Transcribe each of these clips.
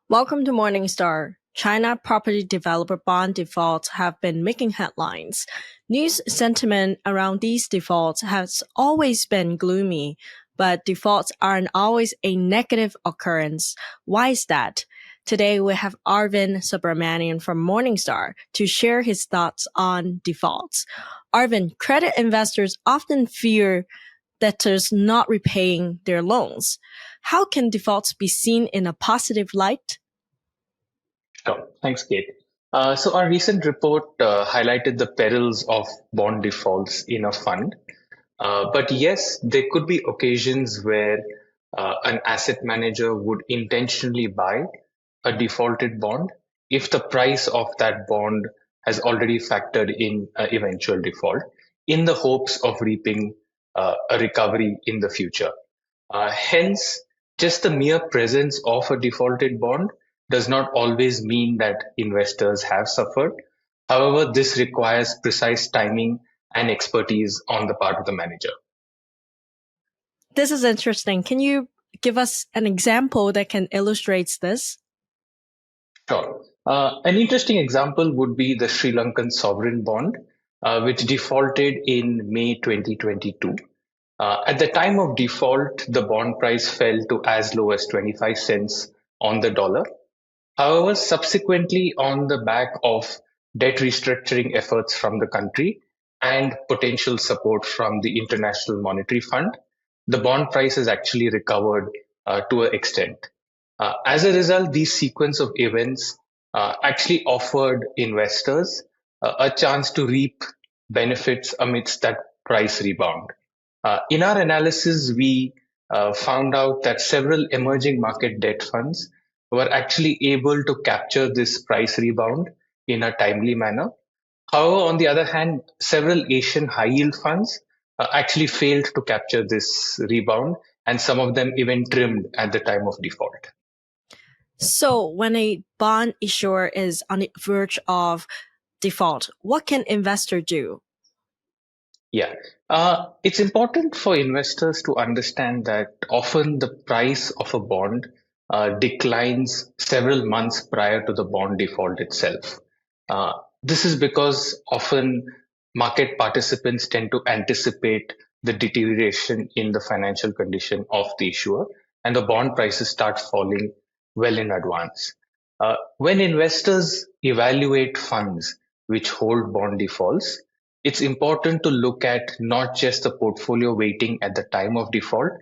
Welcome to Morningstar. China property developer bond defaults have been making headlines. News sentiment around these defaults has always been gloomy, but defaults aren't always a negative occurrence. Why is that? Today we have Arvind Subramanian from Morningstar to share his thoughts on defaults. Arvind, credit investors often fear debtors not repaying their loans. How can defaults be seen in a positive light? Sure. Thanks, Kate. So our recent report highlighted the perils of bond defaults in a fund. But yes, there could be occasions where an asset manager would intentionally buy a defaulted bond if the price of that bond has already factored in an eventual default in the hopes of reaping a recovery in the future. Hence, just the mere presence of a defaulted bond does not always mean that investors have suffered. However, this requires precise timing and expertise on the part of the manager. This is interesting. Can you give us an example that can illustrate this? Sure. An interesting example would be the Sri Lankan sovereign bond, which defaulted in May 2022. At the time of default, the bond price fell to as low as 25 cents on the dollar. However, subsequently, on the back of debt restructuring efforts from the country and potential support from the International Monetary Fund, the bond price has actually recovered to an extent. As a result, these sequence of events actually offered investors a chance to reap benefits amidst that price rebound. In our analysis, we found out that several emerging market debt funds were actually able to capture this price rebound in a timely manner. However, on the other hand, several Asian high yield funds actually failed to capture this rebound, and some of them even trimmed at the time of default. So when a bond issuer is on the verge of default, what can investor do? Yeah, it's important for investors to understand that often the price of a bond declines several months prior to the bond default itself. This is because often market participants tend to anticipate the deterioration in the financial condition of the issuer, and the bond prices start falling well in advance. When investors evaluate funds which hold bond defaults, it's important to look at not just the portfolio weighting at the time of default,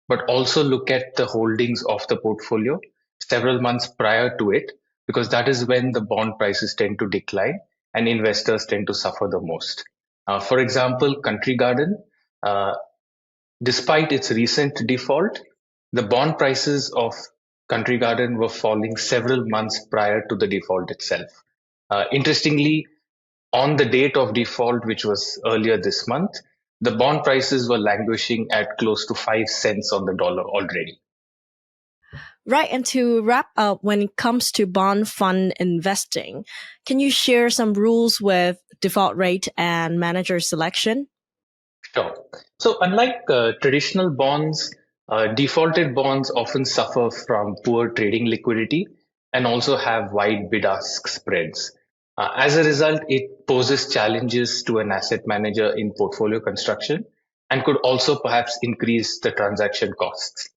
but also look at the holdings of the portfolio several months prior to it, because that is when the bond prices tend to decline and investors tend to suffer the most. For example, Country Garden, uh, despite its recent default, the bond prices of Country Garden were falling several months prior to the default itself. Interestingly, on the date of default, which was earlier this month, the bond prices were languishing at close to 5 cents on the dollar already. Right. And to wrap up, when it comes to bond fund investing, can you share some rules with default rate and manager selection? Sure. So, unlike traditional bonds, defaulted bonds often suffer from poor trading liquidity and also have wide bid ask spreads. As a result, it poses challenges to an asset manager in portfolio construction and could also perhaps increase the transaction costs.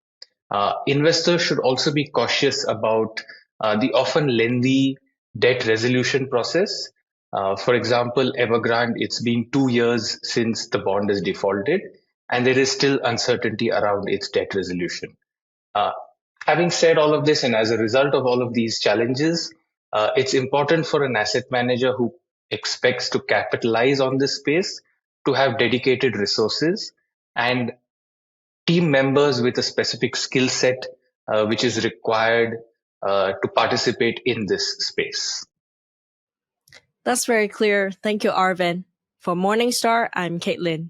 Investors should also be cautious about the often lengthy debt resolution process. For example, Evergrande, it's been 2 years since the bond is defaulted, and there is still uncertainty around its debt resolution. Uh, Having said all of this, and as a result of all of these challenges, it's important for an asset manager who expects to capitalize on this space to have dedicated resources and team members with a specific skill set which is required to participate in this space. That's very clear. Thank you, Arvind. For Morningstar, I'm Caitlin.